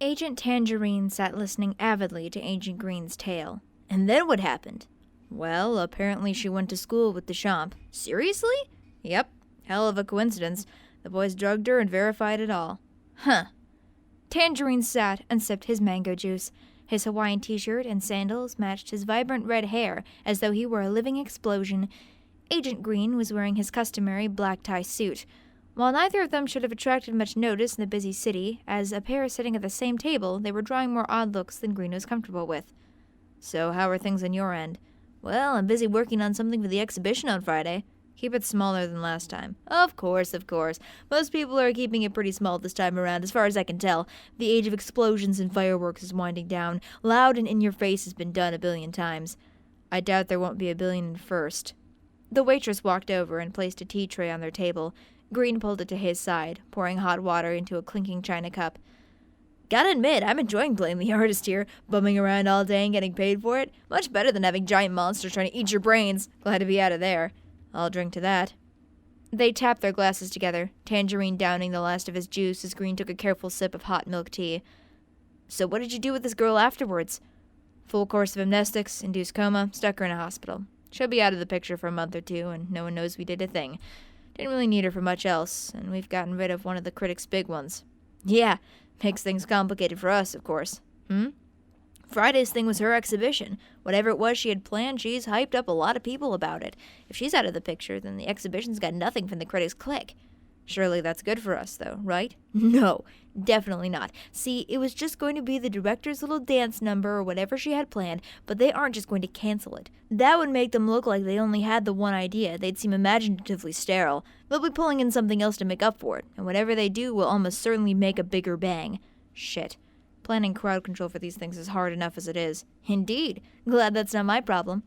Agent Tangerine sat listening avidly to Agent Green's tale. And then what happened? Well, apparently she went to school with Deschamps. Seriously? Yep. Hell of a coincidence. The boys drugged her and verified it all. Huh. Tangerine sat and sipped his mango juice. His Hawaiian t-shirt and sandals matched his vibrant red hair as though he were a living explosion. Agent Green was wearing his customary black tie suit. While neither of them should have attracted much notice in the busy city, as a pair sitting at the same table, they were drawing more odd looks than Green was comfortable with. So how are things on your end? Well, I'm busy working on something for the exhibition on Friday. Keep it smaller than last time. Of course. Most people are keeping it pretty small this time around, as far as I can tell. The age of explosions and fireworks is winding down. Loud and in your face has been done a billion times. I doubt there won't be a billion first. The waitress walked over and placed a tea tray on their table. Green pulled it to his side, pouring hot water into a clinking china cup. Gotta admit, I'm enjoying playing the artist here, bumming around all day and getting paid for it. Much better than having giant monsters trying to eat your brains. Glad to be out of there. I'll drink to that. They tapped their glasses together, Tangerine downing the last of his juice as Green took a careful sip of hot milk tea. So what did you do with this girl afterwards? Full course of amnestics, induced coma, stuck her in a hospital. She'll be out of the picture for a month or two, and no one knows we did a thing. Didn't really need her for much else, and we've gotten rid of one of the critics' big ones. Yeah, makes things complicated for us, of course. Friday's thing was her exhibition. Whatever it was she had planned, she's hyped up a lot of people about it. If she's out of the picture, then the exhibition's got nothing from the critics' clique. Surely that's good for us, though, right? No, definitely not. See, it was just going to be the director's little dance number or whatever she had planned, but they aren't just going to cancel it. That would make them look like they only had the one idea. They'd seem imaginatively sterile. They'll be pulling in something else to make up for it, and whatever they do will almost certainly make a bigger bang. Shit. Planning crowd control for these things is hard enough as it is. Indeed. Glad that's not my problem.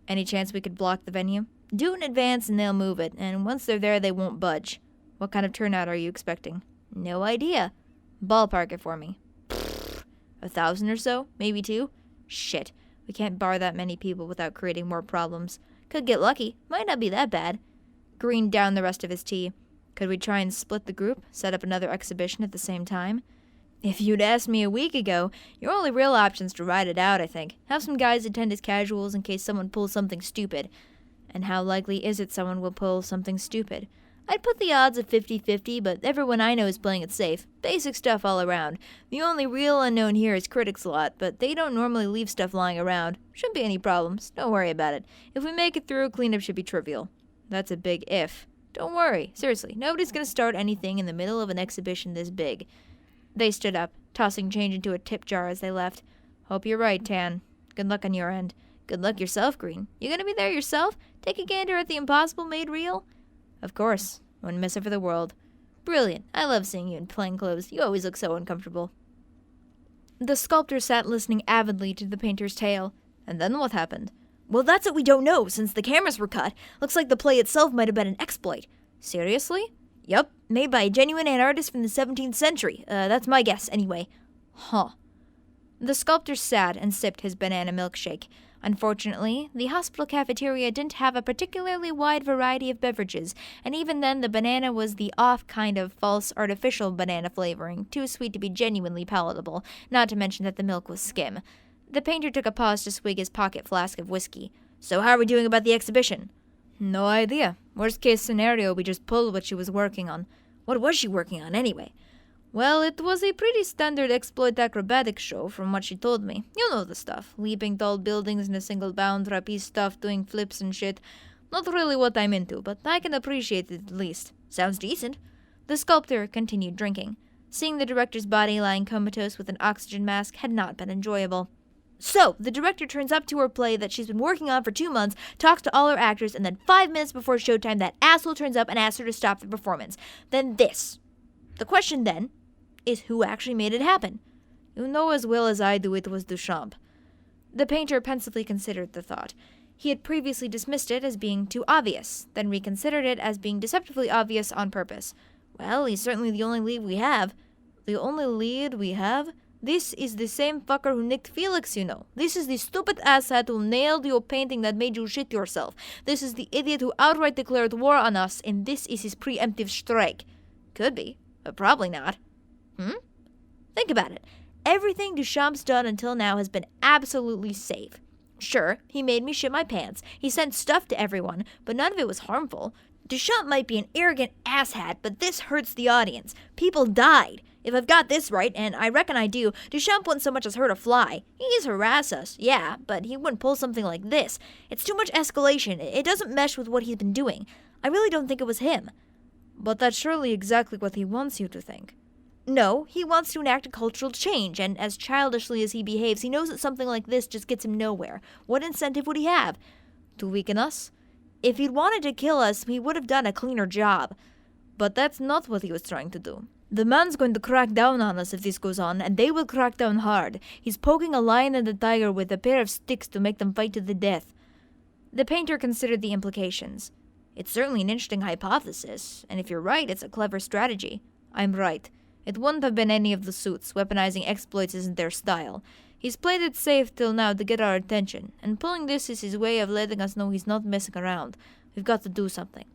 Any chance we could block the venue? Do it in advance and they'll move it, and once they're there they won't budge. What kind of turnout are you expecting? No idea. Ballpark it for me. 1,000 or so? Maybe 2? Shit. We can't bar that many people without creating more problems. Could get lucky. Might not be that bad. Green downed the rest of his tea. Could we try and split the group? Set up another exhibition at the same time? If you'd asked me a week ago, your only real option's to ride it out, I think. Have some guys attend as casuals in case someone pulls something stupid. And how likely is it someone will pull something stupid? I'd put the odds at 50-50, but everyone I know is playing it safe. Basic stuff all around. The only real unknown here is critics a lot, but they don't normally leave stuff lying around. Shouldn't be any problems. Don't worry about it. If we make it through, cleanup should be trivial. That's a big if. Don't worry. Seriously, nobody's gonna start anything in the middle of an exhibition this big. They stood up, tossing change into a tip jar as they left. Hope you're right, Tan. Good luck on your end. Good luck yourself, Green. You gonna be there yourself? Take a gander at the impossible made real? Of course. Wouldn't miss it for the world. Brilliant. I love seeing you in plain clothes. You always look so uncomfortable. The sculptor sat listening avidly to the painter's tale. And then what happened? Well, that's what we don't know, since the cameras were cut. Looks like the play itself might have been an exploit. Seriously? Yup, made by a genuine artist from the 17th century. That's my guess, anyway. Huh. The sculptor sat and sipped his banana milkshake. Unfortunately, the hospital cafeteria didn't have a particularly wide variety of beverages, and even then the banana was the off kind of false artificial banana flavoring, too sweet to be genuinely palatable, not to mention that the milk was skim. The painter took a pause to swig his pocket flask of whiskey. So how are we doing about the exhibition? No idea. Worst case scenario, we just pulled what she was working on. What was she working on, anyway? Well, it was a pretty standard exploit acrobatic show, from what she told me. You know the stuff. Leaping tall buildings in a single bound, trapeze stuff, doing flips and shit. Not really what I'm into, but I can appreciate it at least. Sounds decent. The sculptor continued drinking. Seeing the director's body lying comatose with an oxygen mask had not been enjoyable. So, the director turns up to her play that she's been working on for 2 months, talks to all her actors, and then 5 minutes before showtime, that asshole turns up and asks her to stop the performance. Then this. The question then is who actually made it happen? You know as well as I do it was Duchamp. The painter pensively considered the thought. He had previously dismissed it as being too obvious, then reconsidered it as being deceptively obvious on purpose. Well, he's certainly the only lead we have. The only lead we have? This is the same fucker who nicked Felix, you know. This is the stupid asshat who nailed your painting that made you shit yourself. This is the idiot who outright declared war on us, and this is his preemptive strike. Could be, but probably not. Think about it. Everything Duchamp's done until now has been absolutely safe. Sure, he made me shit my pants, he sent stuff to everyone, but none of it was harmful. Duchamp might be an arrogant asshat, but this hurts the audience. People died. If I've got this right, and I reckon I do, Duchamp wouldn't so much as hurt a fly. He's harass us, yeah, but he wouldn't pull something like this. It's too much escalation. It doesn't mesh with what he's been doing. I really don't think it was him. But that's surely exactly what he wants you to think. No, he wants to enact a cultural change, and as childishly as he behaves, he knows that something like this just gets him nowhere. What incentive would he have? To weaken us? If he'd wanted to kill us, he would have done a cleaner job. But that's not what he was trying to do. The man's going to crack down on us if this goes on, and they will crack down hard. He's poking a lion and a tiger with a pair of sticks to make them fight to the death. The painter considered the implications. It's certainly an interesting hypothesis, and if you're right, it's a clever strategy. I'm right. It wouldn't have been any of the suits. Weaponizing exploits isn't their style. He's played it safe till now to get our attention, and pulling this is his way of letting us know he's not messing around. We've got to do something.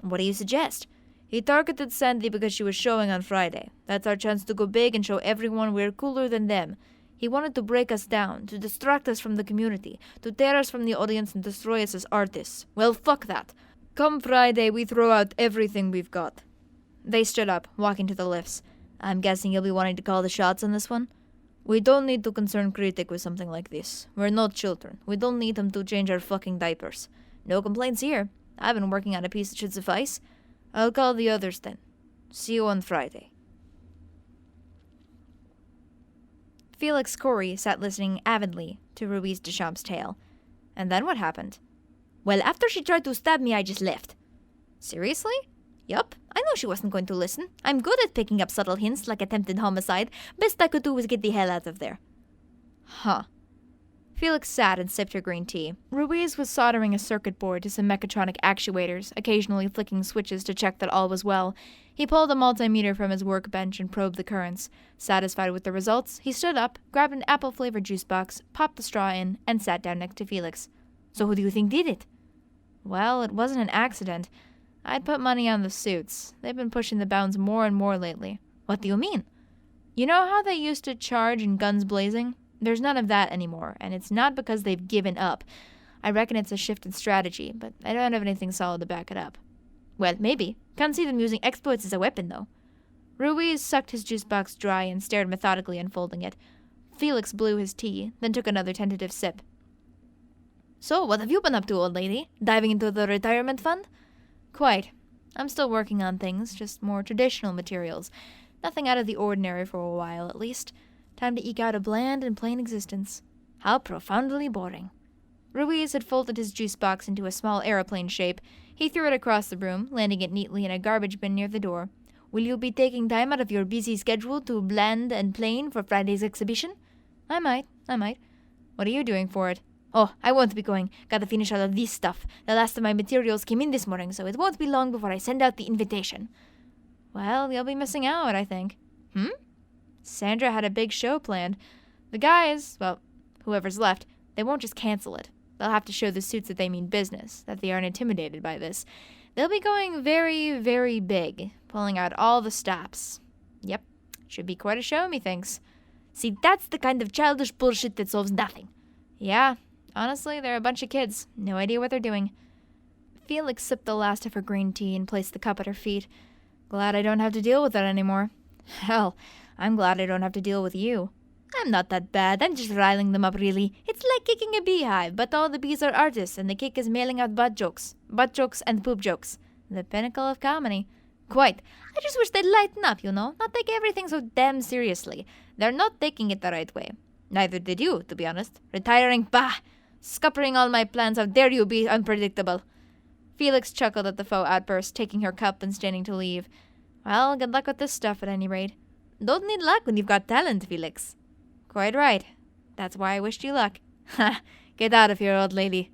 What do you suggest? He targeted Sandy because she was showing on Friday. That's our chance to go big and show everyone we're cooler than them. He wanted to break us down, to distract us from the community, to tear us from the audience and destroy us as artists. Well, fuck that. Come Friday, we throw out everything we've got. They stood up, walking to the lifts. I'm guessing you'll be wanting to call the shots on this one? We don't need to concern Critic with something like this. We're not children. We don't need him to change our fucking diapers. No complaints here. I've been working on a piece that should suffice. I'll call the others then. See you on Friday. Felix Corey sat listening avidly to Ruiz Duchamp's tale. And then what happened? Well, after she tried to stab me, I just left. Seriously? Yup, I know she wasn't going to listen. I'm good at picking up subtle hints like attempted homicide. Best I could do was get the hell out of there. Huh. Felix sat and sipped her green tea. Ruiz was soldering a circuit board to some mechatronic actuators, occasionally flicking switches to check that all was well. He pulled a multimeter from his workbench and probed the currents. Satisfied with the results, he stood up, grabbed an apple-flavored juice box, popped the straw in, and sat down next to Felix. So who do you think did it? Well, it wasn't an accident. I'd put money on the suits. They've been pushing the bounds more and more lately. What do you mean? You know how they used to charge in guns blazing? There's none of that anymore, and it's not because they've given up. I reckon it's a shift in strategy, but I don't have anything solid to back it up. Well, maybe. Can't see them using exploits as a weapon, though. Ruiz sucked his juice box dry and stared methodically, unfolding it. Felix blew his tea, then took another tentative sip. So, what have you been up to, old lady? Diving into the retirement fund? Quite. I'm still working on things, just more traditional materials. Nothing out of the ordinary for a while, at least. Time to eke out a bland and plain existence. How profoundly boring. Ruiz had folded his juice box into a small aeroplane shape. He threw it across the room, landing it neatly in a garbage bin near the door. Will you be taking time out of your busy schedule to bland and plain for Friday's exhibition? I might. What are you doing for it? Oh, I won't be going. Gotta finish all of this stuff. The last of my materials came in this morning, so it won't be long before I send out the invitation. Well, you'll be missing out, I think. Sandra had a big show planned. The guys, well, whoever's left, they won't just cancel it. They'll have to show the suits that they mean business, that they aren't intimidated by this. They'll be going very, very big, pulling out all the stops. Yep, should be quite a show, methinks. See, that's the kind of childish bullshit that solves nothing. Yeah, honestly, they're a bunch of kids. No idea what they're doing. Felix sipped the last of her green tea and placed the cup at her feet. Glad I don't have to deal with that anymore. Hell, I'm glad I don't have to deal with you. I'm not that bad. I'm just riling them up, really. It's like kicking a beehive, but all the bees are artists, and the kick is mailing out butt jokes. Butt jokes and poop jokes. The pinnacle of comedy. Quite. I just wish they'd lighten up, you know? Not take everything so damn seriously. They're not taking it the right way. Neither did you, to be honest. Retiring, bah! Scuppering all my plans, how dare you be unpredictable. Felix chuckled at the faux outburst, taking her cup and standing to leave. Well, good luck with this stuff at any rate. Don't need luck when you've got talent, Felix. Quite right. That's why I wished you luck. Ha! Get out of here, old lady.